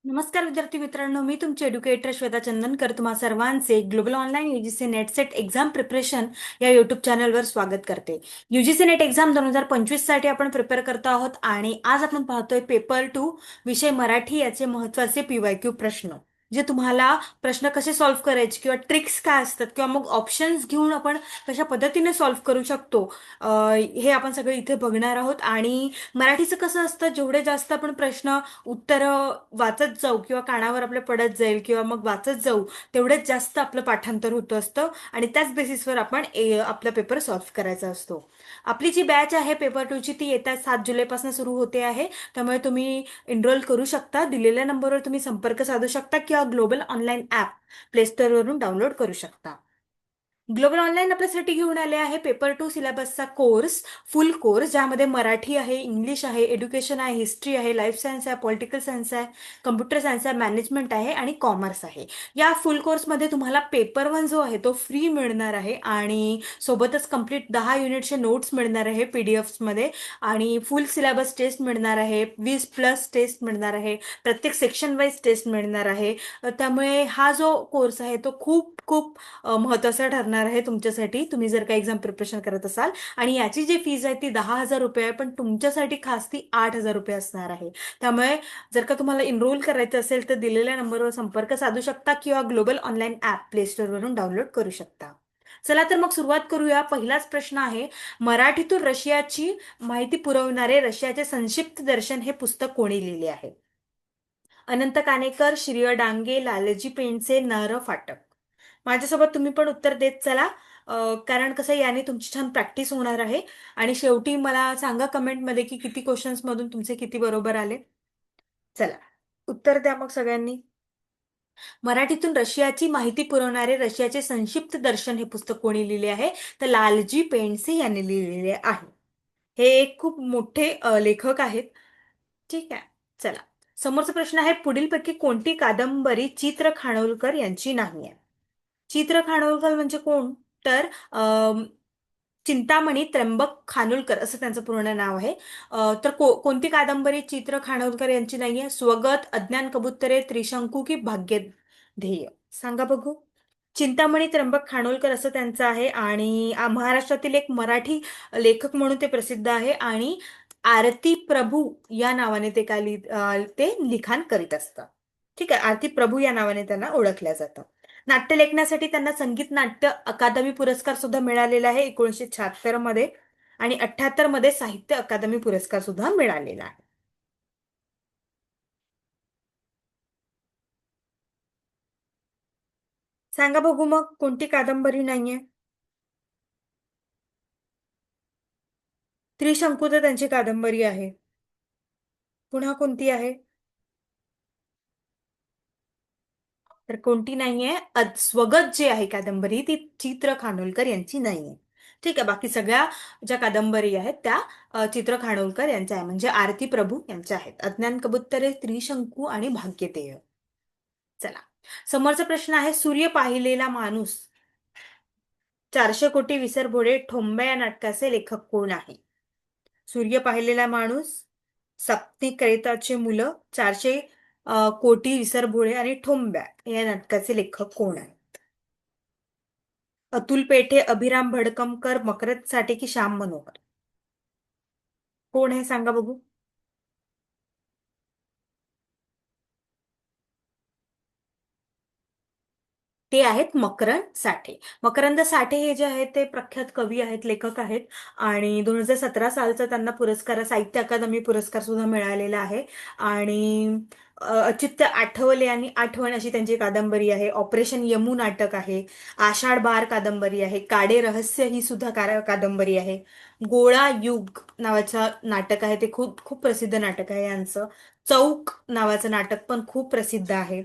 नमस्कार विद्यार्थी मित्रांनो, मी तुमची एड्युकेटर श्वेता चंदनकर तुम्हा सर्वांचे global online UGC net set exam preparation या युट्यूब चॅनलवर स्वागत करते. यूजीसी नेट एक्झाम 2025 साठी आपण प्रिपेअर करत आहोत आणि आज आपण पाहतोय पेपर 2 विषय मराठी याचे महत्त्वाचे पीवायक्यू प्रश्न. जे तुम्हाला प्रश्न कसे सॉल्व्ह करायचे किंवा ट्रिक्स काय असतात किंवा मग ऑप्शन्स घेऊन आपण कशा पद्धतीने सॉल्व्ह करू शकतो, हे आपण सगळे इथे बघणार आहोत. आणि मराठीचं कसं असतं, जेवढे जास्त आपण प्रश्न उत्तर वाचत जाऊ किंवा कानावर आपल्या पडत जाईल किंवा मग वाचत जाऊ, तेवढेच जास्त आपलं पाठांतर होतं असतं आणि त्याच बेसिसवर आपण आपला पेपर सॉल्व्ह करायचा असतो. आपली जी बॅच आहे पेपर 2 ची, ती येत्या 7 जुलैपासून सुरू होते आहे. त्यामुळे तुम्ही एनरोल करू शकता. दिलेल्या नंबरवर तुम्ही संपर्क साधू शकता किंवा ग्लोबल ऑनलाईन ॲप प्ले स्टोअरवरून डाउनलोड करू शकता. ग्लोबल ऑनलाईन आपल्यासाठी घेऊन आले आहे पेपर 2 सिलेबसचा कोर्स, फुल कोर्स, ज्यामध्ये मराठी आहे, इंग्लिश आहे, एज्युकेशन आहे, हिस्ट्री आहे, लाईफ सायन्स आहे, पॉलिटिकल सायन्स आहे, कम्प्युटर सायन्स आहे, मॅनेजमेंट आहे आणि कॉमर्स आहे. या फुल कोर्समध्ये तुम्हाला पेपर 1 जो आहे तो फ्री मिळणार आहे आणि सोबतच कंप्लीट 10 युनिटचे नोट्स मिळणार आहे पीडीएफमध्ये आणि फुल सिलेबस टेस्ट मिळणार आहे, 20+ टेस्ट मिळणार आहे, प्रत्येक सेक्शन वाईज टेस्ट मिळणार आहे. त्यामुळे हा जो कोर्स आहे तो खूप खूप महत्त्वाचा ठरणार आहे तुमच्यासाठी, तुम्ही जर का एक्झाम प्रिपरेशन करत असाल. आणि याची जी फीज आहे ती 10,000 रुपये आहे, पण तुमच्यासाठी खास ती 8,000 रुपये असणार आहे. त्यामुळे जर का तुम्हाला एनरोल करायचं असेल तर दिलेल्या नंबरवर संपर्क साधू शकता किंवा ग्लोबल ऑनलाईन ॲप प्ले स्टोअरवरून डाउनलोड करू शकता. चला तर मग सुरुवात करूया. पहिलाच प्रश्न आहे, मराठीतून रशियाची माहिती पुरवणारे रशियाचे संक्षिप्त दर्शन हे पुस्तक कोणी लिहिले आहे? अनंत काणेकर, श्रीय डांगे, लालजी पेंडसे, न. फाटक. माझ्यासोबत तुम्ही पण उत्तर देत चला. कारण कसं याने तुमची छान प्रॅक्टिस होणार आहे. आणि शेवटी मला सांगा कमेंटमध्ये की किती क्वेश्चन्स मधून तुमचे किती बरोबर आले. चला, उत्तर द्या मग सगळ्यांनी. मराठीतून रशियाची माहिती पुरवणारे रशियाचे संक्षिप्त दर्शन हे पुस्तक कोणी लिहिले आहे? तर लालजी पेंडसे यांनी लिहिलेले आहे. हे एक खूप मोठे लेखक आहेत. ठीक आहे. चला, समोरचा प्रश्न आहे, पुढीलपैकी कोणती कादंबरी चित्र खानोलकर यांची नाही आहे? चित्र खानोलकर म्हणजे कोण? तर चिंतामणी त्र्यंबक खानोलकर असं त्यांचं पूर्ण नाव आहे. तर कोणती कादंबरी चित्र खानोलकर यांची नाहीये? स्वगत, अज्ञान कबुतरे, त्रिशंकू की भाग्यध्येय? सांगा बघू. चिंतामणी त्र्यंबक खानोलकर असं त्यांचं आहे आणि महाराष्ट्रातील एक मराठी लेखक म्हणून ते प्रसिद्ध आहे. आणि आरती प्रभू या नावाने ते लिखाण करीत असतात. ठीक आहे, आरती प्रभू या नावाने त्यांना ओळखल्या जातं. नाट्य लेखनासाठी त्यांना संगीत नाट्य अकादमी पुरस्कार सुद्धा मिळालेला आहे 1976 मध्ये. आणि 78 मध्ये साहित्य अकादमी पुरस्कार सुद्धा मिळालेला आहे. सांगा बघू मग कोणती कादंबरी नाहीये? त्रिशंकू तर त्यांची कादंबरी आहे. पुन्हा कोणती आहे? तर कोणती नाहीये? स्वगत जी आहे कादंबरी ती चित्र खानोलकर यांची नाहीये. ठीक आहे, बाकी सगळ्या ज्या कादंबरी आहेत त्या चित्र खानोलकर यांच्या आहे, म्हणजे आरती प्रभू यांच्या आहेत. अज्ञान कबुतरे, त्रिशंकू आणि भाग्यतेय. चला, समोरचा प्रश्न आहे, सूर्य पाहिलेला माणूस, 400 कोटी विसरभोळे, ठोंबा या नाटकाचे लेखक कोण आहे? सूर्य पाहिलेला माणूस, सपने करिताचे मुलं, 400 कोटी विसरभोळे आणि ठोंब्या या नाटकाचे लेखक कोण आहे? अतुल पेठे, अभिराम भडकमकर, मकरंद साठे की श्याम मनोहर? कोण आहे सांगा बघू. ते आहेत मकरंद साठे. मकरंद साठे हे जे आहेत ते प्रख्यात कवी आहेत, लेखक आहेत. आणि 2017 सालचा त्यांना पुरस्कार, साहित्य अकादमी पुरस्कार सुद्धा मिळालेला आहे. आणि अच्युत आठवले आणि आठवण अशी त्यांची कादंबरी आहे. ऑपरेशन यमू नाटक आहे. आषाढ बार कादंबरी आहे. काडे रहस्य ही सुद्धा कादंबरी आहे. गोळा युग नावाचं नाटक आहे, ते खूप खूप प्रसिद्ध नाटक आहे यांचं. चौक नावाचं नाटक पण खूप प्रसिद्ध आहे.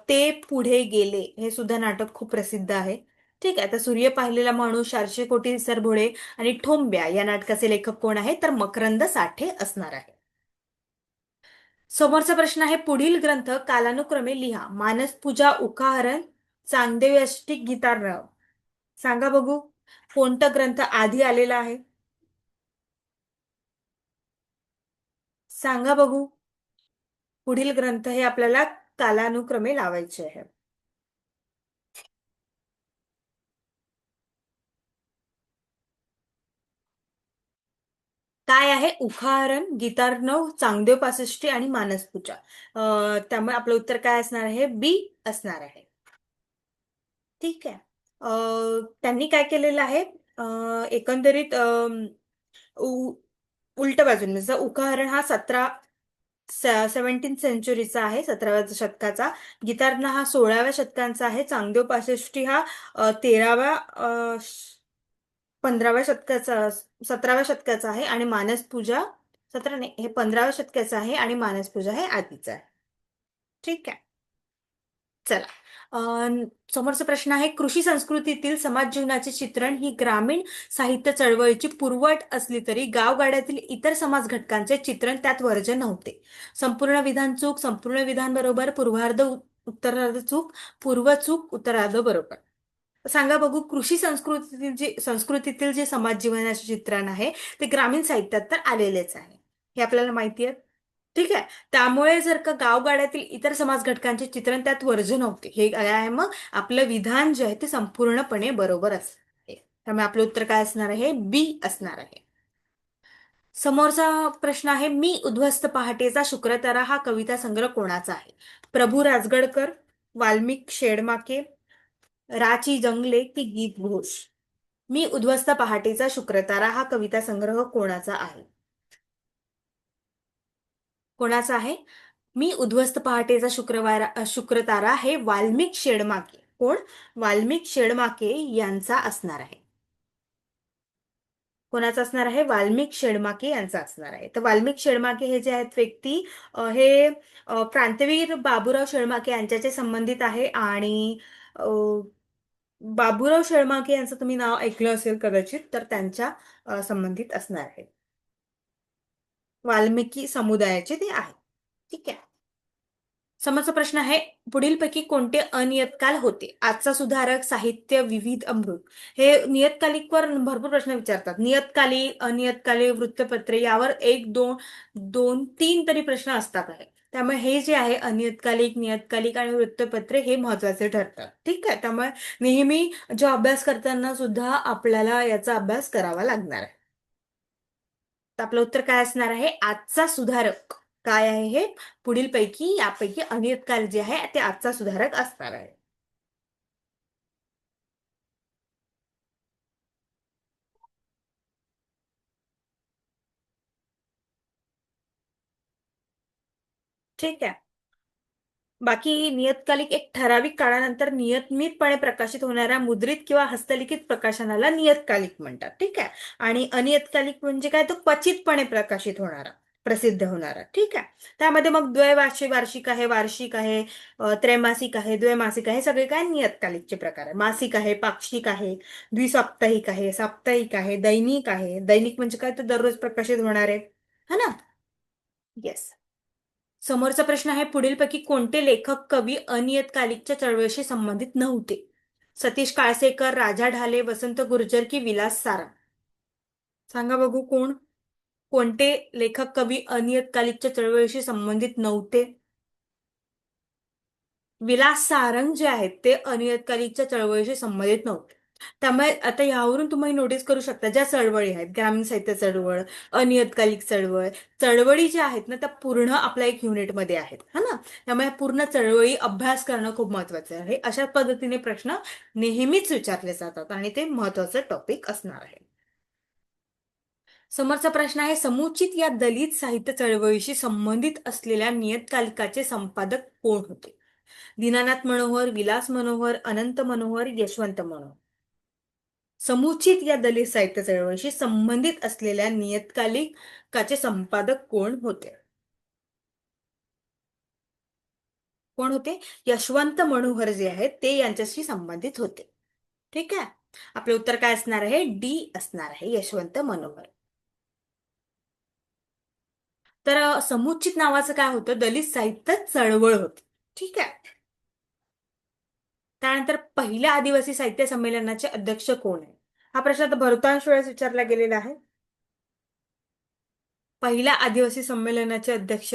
ते पुढे गेले हे सुद्धा नाटक खूप प्रसिद्ध आहे. ठीक आहे, तर सूर्य पाहिलेला माणूस, 400 कोटी सरभोळे आणि ठोंब्या या नाटकाचे लेखक कोण आहे? तर मकरंद साठे असणार आहे. समोरचा प्रश्न आहे, पुढील ग्रंथ कालानुक्रमे लिहा. मानसपूजा, उकाहरण, चांगदेव अष्टिक, गीतार्णव? सांगा बघू कोणता ग्रंथ आधी आलेला आहे? सांगा बघू. पुढील ग्रंथ हे आपल्याला कालानुक्रमे लावायचे आहे. काय आहे? उदाहरण, गीतार्णव, चांगदेव पासष्टी आणि मानसपूजा. त्यामुळे आपलं उत्तर काय असणार आहे? बी असणार आहे. ठीक आहे. त्यांनी काय केलेलं आहे? एकंदरीत उलट बाजूने, जसं उदाहरण हा 17th सेंचुरीचा आहे, 17व्या शतकाचा. गीतार्णव हा 16व्या शतकांचा आहे. चांगदेव पासष्टी हा 15व्या शतकाचा, 17व्या शतकाचा आहे. आणि मानसपूजा 17 नाही, हे 15व्या शतकाचं आहे आणि मानसपूजा हे आधीचं आहे. ठीक आहे. चला. समोरचा प्रश्न आहे, कृषी संस्कृतीतील समाज जीवनाचे चित्रण ही ग्रामीण साहित्य चळवळीची पूर्वअट असली तरी गावगाड्यातील इतर समाज घटकांचे चित्रण त्यात वर्ज्य नव्हते. संपूर्ण विधान चूक, संपूर्ण विधान बरोबर, पूर्वार्ध उत्तरार्ध चूक, पूर्व चूक, उत्तरार्ध बरोबर. सांगा बघू, कृषी संस्कृतीतील जे समाज जीवनाचे चित्रण आहे ते ग्रामीण साहित्यात तर आलेलेच आहे, हे आपल्याला माहिती आहे. ठीक आहे. त्यामुळे जर का गावगाड्यातील इतर समाज घटकांचे चित्रण त्यात वर्ज्य नव्हते, हे काय आहे मग? आपलं विधान जे आहे ते संपूर्णपणे बरोबर असते. त्यामुळे आपलं उत्तर काय असणार आहे? बी असणार आहे. समोरचा प्रश्न आहे, मी उद्ध्वस्त पहाटेचा शुक्रतारा हा कविता संग्रह कोणाचा आहे? प्रभू राजगडकर, वाल्मिक शेडमाके, राची जंगले की गीत घोष? मी उद्ध्वस्त पहाटेचा शुक्रतारा हा कविता संग्रह कोणाचा आहे? कोणाचा आहे? मी उद्ध्वस्त पहाटेचा शुक्रतारा हे वाल्मिक शेडमाके. कोण? वाल्मिक शेडमाके यांचा असणार आहे. कोणाचा असणार आहे? वाल्मिक शेडमाके यांचा असणार आहे. तर वाल्मिक शेडमाके हे जे आहेत व्यक्ती, हे क्रांतीवीर बाबूराव शेडमाके यांच्याचे संबंधित आहे. आणि अ, बाबूराव शेळमाके यांचं तुम्ही नाव ऐकलं असेल कदाचित, तर त्यांच्या संबंधित असणार आहे. वाल्मिकी समुदायाचे ते आहे. ठीक आहे. समोरचा प्रश्न आहे, पुढीलपैकी कोणते अनियतकाल होते? आजचा सुधारक, साहित्य, विविध, अमृत. हे नियतकालिकवर भरपूर प्रश्न विचारतात. नियतकाली, अनियतकाली, वृत्तपत्रे यावर एक, दोन, दोन, तीन तरी प्रश्न असतात आहे. त्यामुळे हे जे आहे अनियतकालिक, नियतकालिक आणि वृत्तपत्रे हे महत्वाचे ठरतात. ठीक आहे. त्यामुळे नेहमी जो अभ्यास करताना सुद्धा आपल्याला याचा अभ्यास करावा लागणार आहे. तर आपलं उत्तर काय असणार आहे? आजचा सुधारक. काय आहे हे? पुढील पैकी यापैकी अनियतकाल जे आहे ते आजचा सुधारक असणार आहे. ठीक आहे. बाकी नियतकालिक एक ठराविक काळानंतर नियमितपणे प्रकाशित होणाऱ्या मुद्रित किंवा हस्तलिखित प्रकाशनाला नियतकालिक म्हणतात. ठीक आहे. आणि अनियतकालिक म्हणजे काय? तो क्वचितपणे प्रकाशित होणारा, प्रसिद्ध होणारा. ठीक आहे. त्यामध्ये मग द्वैवार्षिक, वार्षिक आहे, वार्षिक आहे, त्रैमासिक आहे, द्वैमासिक आहे, सगळे काय नियतकालिकचे प्रकार आहे. मासिक आहे, पाक्षिक आहे, द्विसाप्ताहिक आहे, साप्ताहिक आहे, दैनिक आहे. दैनिक म्हणजे काय? तर दररोज प्रकाशित होणार आहे, है ना? येस. समोरचा प्रश्न आहे, पुढीलपैकी कोणते लेखक, कवी अनियतकालिकच्या चळवळीशी संबंधित नव्हते? सतीश काळसेकर, राजा ढाले, वसंत गुर्जर की विलास सारा? सांगा बघू कोण? कोणते लेखक, कवी अनियतकालिकच्या चळवळीशी संबंधित नव्हते? विलास सारंग जे आहेत ते अनियतकालिकच्या चळवळीशी संबंधित नव्हते. त्यामुळे आता यावरून तुम्ही नोटीस करू शकता, ज्या चळवळी आहेत, ग्रामीण साहित्य चळवळ, अनियतकालिक चळवळ, चळवळी ज्या आहेत ना त्या पूर्ण आपल्या एक युनिटमध्ये आहेत, हा ना. त्यामुळे पूर्ण चळवळी अभ्यास करणं खूप महत्वाचं आहे. अशा पद्धतीने प्रश्न नेहमीच विचारले जातात आणि ते महत्वाचं टॉपिक असणार आहे. समोरचा प्रश्न आहे, समुचित या दलित साहित्य चळवळीशी संबंधित असलेल्या नियतकालिकाचे संपादक कोण होते? दीनानाथ मनोहर, विलास मनोहर, अनंत मनोहर, यशवंत मनोहर? समुचित या दलित साहित्य चळवळीशी संबंधित असलेल्या नियतकालिकाचे संपादक कोण होते? कोण होते? यशवंत मनोहर जे आहेत ते यांच्याशी संबंधित होते. ठीक आहे. आपले उत्तर काय असणार आहे? डी असणार आहे, यशवंत मनोहर. तर समुचित नावाचं काय होतं? दलित साहित्य चळवळ होती. ठीक आहे. त्यानंतर पहिल्या आदिवासी साहित्य संमेलनाचे अध्यक्ष कोण आहे? हा प्रश्न तर बहुतांश वेळेस विचारला गेलेला आहे. पहिल्या आदिवासी संमेलनाचे अध्यक्ष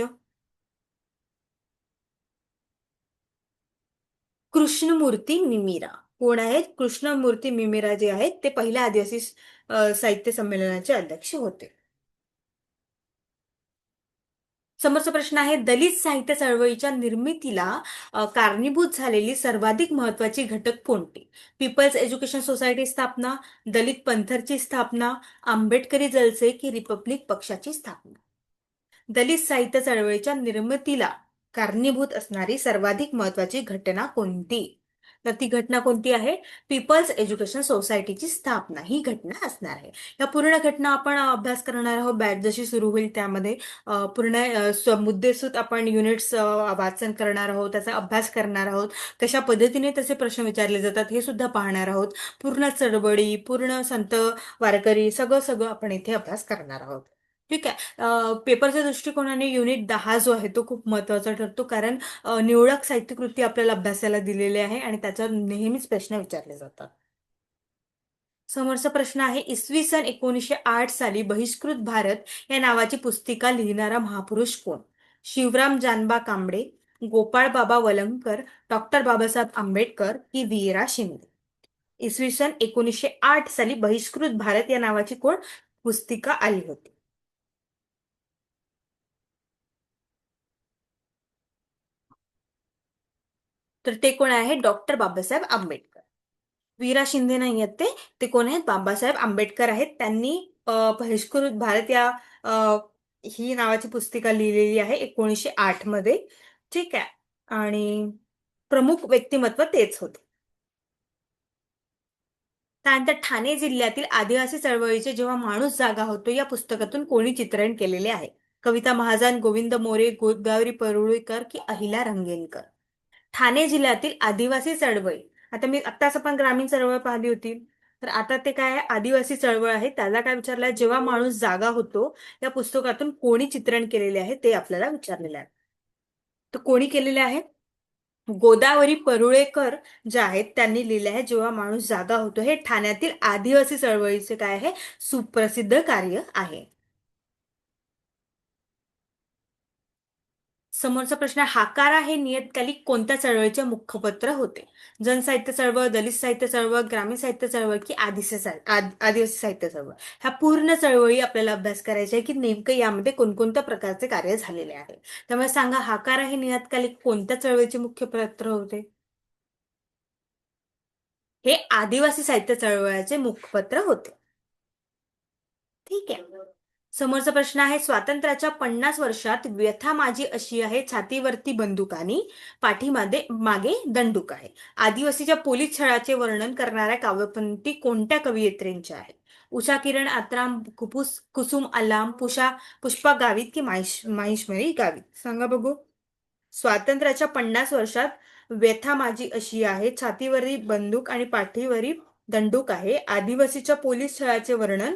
कृष्णमूर्ती मिमिरा कोण आहेत? कृष्णमूर्ती मिमिरा जे आहेत ते पहिल्या आदिवासी साहित्य संमेलनाचे अध्यक्ष होते. समोरचा प्रश्न आहे, दलित साहित्य चळवळीच्या निर्मितीला कारणीभूत झालेली सर्वाधिक महत्वाची घटक कोणते? पीपल्स एज्युकेशन सोसायटी स्थापना, दलित पंथरची स्थापना, आंबेडकरी जलसे की रिपब्लिक पक्षाची स्थापना? दलित साहित्य चळवळीच्या निर्मितीला कारणीभूत असणारी सर्वाधिक महत्वाची घटना कोणती? तर ती घटना कोणती आहे? पीपल्स एज्युकेशन सोसायटीची स्थापना ही घटना असणार आहे. या पूर्ण घटना आपण अभ्यास करणार आहोत. बॅच जशी सुरू होईल त्यामध्ये पूर्ण मुद्देसूद आपण युनिट्स वाचन करणार आहोत, त्याचा अभ्यास करणार आहोत, कशा पद्धतीने त्याचे प्रश्न विचारले जातात हे सुद्धा पाहणार आहोत. पूर्ण चळवळी, पूर्ण संत वारकरी सगळं सगळं आपण इथे अभ्यास करणार आहोत. ठीक आहे. पेपरच्या दृष्टिकोनाने युनिट 10 जो आहे तो खूप महत्वाचा ठरतो, कारण निवडक साहित्यकृती आपल्याला अभ्यासाला दिलेली आहे आणि त्याच्यावर नेहमीच प्रश्न विचारले जातात. समोरचा प्रश्न आहे, इसवी सन 1908 साली बहिष्कृत भारत या नावाची पुस्तिका लिहिणारा महापुरुष कोण? शिवराम जानबा कांबळे, गोपाळ बाबा वलंगकर, डॉक्टर बाबासाहेब आंबेडकर की वीरा शिंदे? इसवी सन 1908 साली बहिष्कृत भारत या नावाची कोण पुस्तिका आली होती? तर ते कोण आहे? डॉक्टर बाबासाहेब आंबेडकर. वीरा शिंदे नाही आहेत ते. ते कोण आहेत? बाबासाहेब आंबेडकर आहेत. त्यांनी बहिष्कृत भारत या अ, ही नावाची पुस्तिका लिहिलेली आहे 1908 मध्ये. ठीक आहे. आणि प्रमुख व्यक्तिमत्व तेच होते. त्यानंतर ठाणे जिल्ह्यातील आदिवासी चळवळीचे जेव्हा माणूस जागा होतो या पुस्तकातून कोणी चित्रण केलेले आहे? कविता महाजन, गोविंद मोरे, गोदावरी परुळेकर की अहिल्या रंगेलकर? ठाणे जिल्ह्यातील आदिवासी चळवळी, आता मी आत्ताच आपण ग्रामीण चळवळ पाहिली होती, तर आता ते काय आहे? आदिवासी चळवळ आहे. त्याला काय विचारलंय? जेव्हा माणूस जागा होतो या पुस्तकातून कोणी चित्रण केलेले आहे ते आपल्याला विचारलेलं आहे. तर कोणी केलेले आहे? गोदावरी परुळेकर जे आहेत त्यांनी लिहिले आहे जेव्हा माणूस जागा होतो. हे ठाण्यातील आदिवासी चळवळीचे काय आहे? सुप्रसिद्ध कार्य आहे. समोरचा प्रश्न आहे, हाकारा हे नियतकालिक कोणत्या चळवळीचे मुखपत्र होते? जनसाहित्य चळवळ, दलित साहित्य चळवळ, ग्रामीण साहित्य चळवळ की आदिवासी साहित्य चळवळ? ह्या पूर्ण चळवळी आपल्याला अभ्यास करायचा आहे की नेमकं यामध्ये कोणकोणत्या प्रकारचे कार्य झालेले आहे. त्यामुळे सांगा, हाकारा हे नियतकालिक कोणत्या चळवळीचे मुख्य पत्र होते? हे आदिवासी साहित्य चळवळाचे मुखपत्र होते. ठीक आहे. समोरचा प्रश्न आहे, स्वातंत्र्याच्या 50 वर्षात व्यथा माझी अशी आहे, छातीवरती बंदुकानी, पाठीमागे मागे दंडूक आहे. आदिवासीच्या पोलीस छळाचे वर्णन करणाऱ्या काव्यपंक्ती कोणत्या कवयित्रींच्या आहेत? उषा किरण आत्राम, कुसुम अलाम, पुष्पा गावित की माहेश्वरी गावित? सांगा बघू. स्वातंत्र्याच्या 50 वर्षात व्यथा माझी अशी आहे, छातीवरी बंदूक आणि पाठीवरी दंडूक आहे. आदिवासीच्या पोलीस छळाचे वर्णन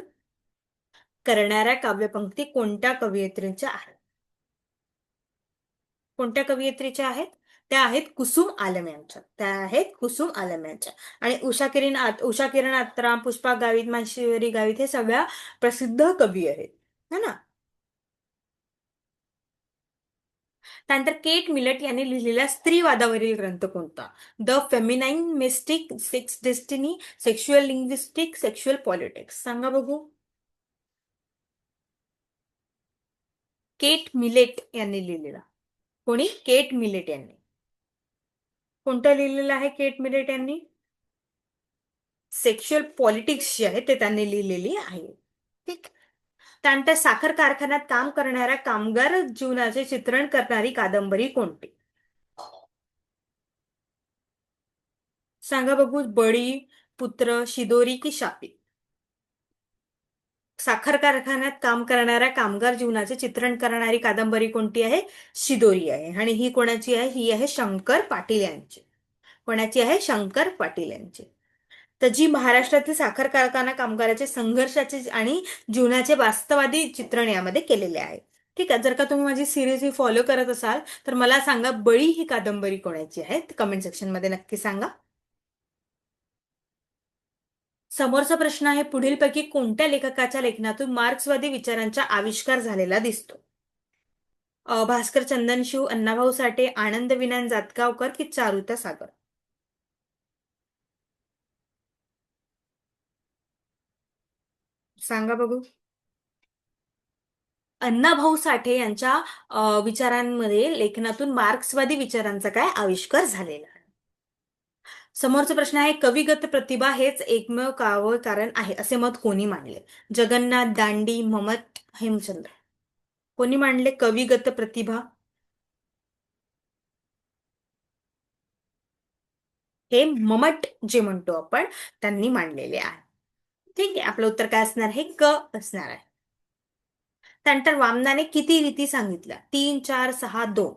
करणाऱ्या काव्यपंक्ती कोणत्या कवयित्रीच्या आहेत? कोणत्या कवयित्रीच्या आहेत? त्या आहेत कुसुम आलम यांच्या. त्या आहेत कुसुम आलम यांच्या. आणि उषा किरण आत्राम, पुष्पा गावित, माहेश्वरी गावित हे सगळ्या प्रसिद्ध कवी आहेत. है ना? त्यानंतर केट मिलट यांनी लिहिलेला स्त्रीवादावरील ग्रंथ कोणता? The feminine mistake, sex destiny, sexual linguistic, sexual politics? सांगा बघू. केट मिलेट यांनी लिहिलेला. कोणी? केट मिलेट यांनी. कोणतं लिहिलेलं आहे केट मिलेट यांनी? सेक्शुअल पॉलिटिक्स जे आहे ते त्यांनी लिहिलेली आहे. ठीक. त्यानंतर साखर कारखान्यात काम करणाऱ्या कामगार जीवनाचे चित्रण करणारी कादंबरी कोणती? सांगा बघू. बळी, पुत्र, शिदोरी की शापी? साखर कारखान्यात काम करणाऱ्या कामगार जीवनाचे चित्रण करणारी कादंबरी कोणती आहे? शिदोरी आहे. आणि ही कोणाची आहे? ही आहे शंकर पाटील यांची. कोणाची आहे? शंकर पाटील यांची. तर जी महाराष्ट्रातील साखर कारखाना कामगाराचे संघर्षाचे आणि जीवनाचे वास्तववादी चित्रण यामध्ये केलेले आहे. ठीक आहे. जर का तुम्ही माझी सिरीज ही फॉलो करत असाल तर मला सांगा, बळी ही कादंबरी कोणाची आहे? कमेंट सेक्शन मध्ये नक्की सांगा. समोरचा प्रश्न आहे, पुढीलपैकी कोणत्या लेखकाच्या लेखनातून मार्क्सवादी विचारांचा आविष्कार झालेला दिसतो? भास्कर चंदनशिव, अण्णाभाऊ साठे, आनंद विनायक जातगावकर की चारुता सागर? सांगा बघू. अण्णाभाऊ साठे यांच्या विचारांमध्ये लेखनातून मार्क्सवादी विचारांचा काय आविष्कार झालेला आहे. समोरचा प्रश्न आहे, कविगत प्रतिभा हेच एकमेव कावळ कारण आहे असे मत कोणी मांडले? जगन्नाथ, दांडी, ममत, हेमचंद्र. कोणी मांडले कविगत प्रतिभा? हे ममट जे म्हणतो आपण, त्यांनी मांडलेले आहे. ठीक आहे, आपलं उत्तर काय असणार आहे? क असणार आहे. त्यानंतर वामनाने किती रीती सांगितल्या? 3, 4, 6, 2.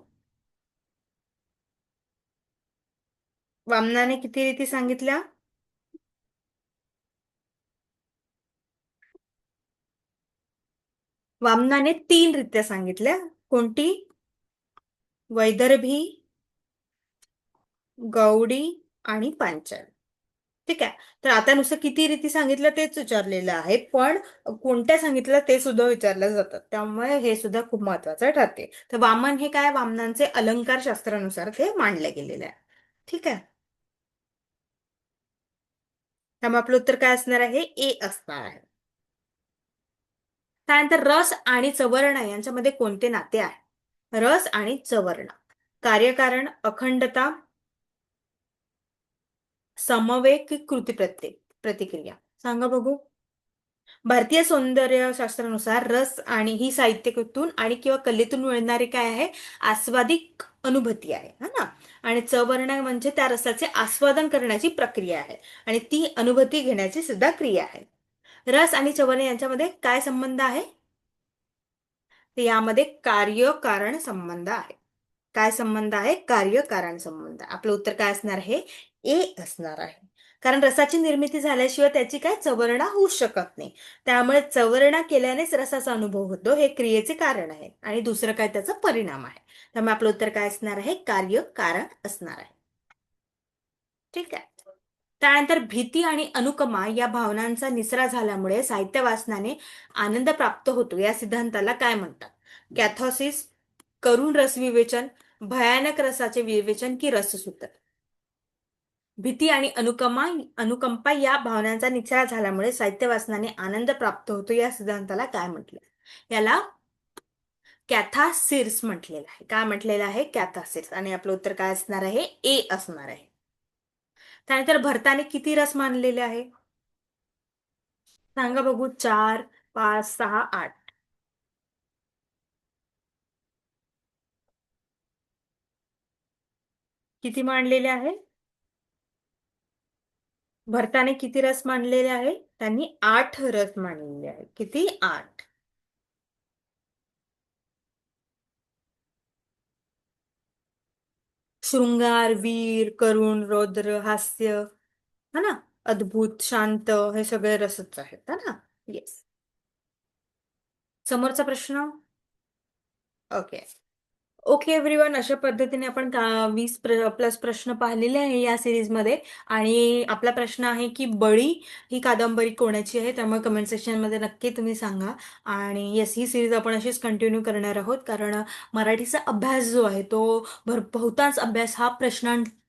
वामनाने किती रीती सांगितल्या? वामनाने 3 रीत्या सांगितल्या. कोणती? वैदर्भी, गौडी आणि पांचाल. ठीक आहे. तर आता नुसतं किती रीती सांगितलं तेच विचारलेलं आहे, पण कोणत्या सांगितलं ते सुद्धा विचारलं जातं, त्यामुळे हे सुद्धा खूप महत्वाचं ठरते. तर वामन हे काय? वामनांचे अलंकार शास्त्रानुसार ते मांडले गेलेले आहे. ठीक आहे. त्यामुळे आपलं उत्तर काय असणार आहे? ए असणार आहे. त्यानंतर रस आणि चवर्ण यांच्यामध्ये कोणते नाते आहे? रस आणि चवर्ण. कार्यकारण, अखंडता, समवेग की कृती प्रतिक्रिया. सांगा बघू. भारतीय सौंदर्य शास्त्रानुसार रस आणि ही साहित्यातून आणि किंवा कलेतून मिळणारी काय आहे? आस्वादिक अनुभूती आहे, है ना. आणि चवर्ण म्हणजे त्या रसाचे आस्वादन करण्याची प्रक्रिया आहे आणि ती अनुभूती घेण्याची सुद्धा क्रिया आहे. रस आणि चवर्ण यांच्यामध्ये काय संबंध आहे? तर यामध्ये कार्य-कारण संबंध आहे. काय संबंध आहे? कार्य-कारण संबंध. आपलं उत्तर काय असणार आहे? ए असणार आहे. कारण रसाची निर्मिती झाल्याशिवाय त्याची काय चवरणा होऊ शकत नाही. त्यामुळे चवरणा केल्यानेच रसाचा अनुभव होतो, हे क्रियेचे कारण आहे आणि दुसरं काय त्याचा परिणाम आहे. त्यामुळे आपलं उत्तर काय असणार आहे? कार्य-कारण असणार आहे. ठीक आहे. त्यानंतर भीती आणि अनुकंपा या भावनांचा निचरा झाल्यामुळे साहित्य वाचनाने आनंद प्राप्त होतो या सिद्धांताला काय म्हणतात? कॅथॉसिस, करुण रसविवेचन, भयानक रसाचे विवेचन की रससूत्र. भीती आणि अनुकंपा या भावनांचा निचरा झाल्यामुळे साहित्य वाचनाने आनंद प्राप्त होतो या सिद्धांताला काय म्हटलं? याला कॅथासिर्स म्हटलेलं आहे. काय म्हटलेलं आहे? कॅथासिर्स. आणि आपलं उत्तर काय असणार आहे? ए असणार आहे. त्यानंतर भरताने किती रस मानलेले आहे? सांगा बघू. 4, 5, 6, 8. किती मांडलेले आहे? भरताने किती रस मांडलेले आहे? त्यांनी 8 रस मांडलेले आहे. किती? 8. शृंगार, वीर, करुण, रौद्र, हास्य, है ना, अद्भुत, शांत, हे सगळे रसच आहेत, है ना. येस. समोरचा प्रश्न. ओके. ओके एव्हरीवन, अशा पद्धतीने आपण 20 प्लस प्रश्न पाहिलेले आहे या सिरीजमध्ये. आणि आपला प्रश्न आहे की बळी ही कादंबरी कोणाची आहे? त्यामुळे कमेंट सेक्शनमध्ये नक्की तुम्ही सांगा. आणि येस, ही सिरीज आपण अशीच कंटिन्यू करणार आहोत, कारण मराठीचा अभ्यास जो आहे तो बहुतांश अभ्यास हा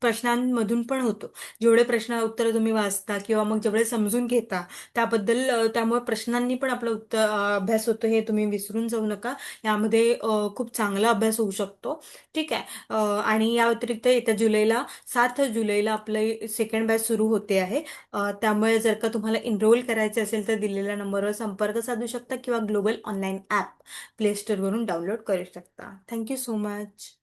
प्रश्नांमधून पण होतो. जेवढे प्रश्न उत्तर तुम्ही वाचता किंवा मग जेवढे समजून घेता त्याबद्दल, त्यामुळे प्रश्नांनी पण आपला अभ्यास होतो, हे तुम्ही विसरून जाऊ नका. यामध्ये खूप चांगला अभ्यास होऊ शकतो. ठीक आहे. आणि या व्यतिरिक्त येत्या 7 जुलैला आपलं सेकंड बॅच सुरू होते आहे. त्यामुळे जर का तुम्हाला एनरोल करायचे असेल तर दिलेल्या नंबरवर संपर्क साधू शकता किंवा ग्लोबल ऑनलाईन ॲप प्ले स्टोअरवरून डाउनलोड करू शकता. Thank you so much.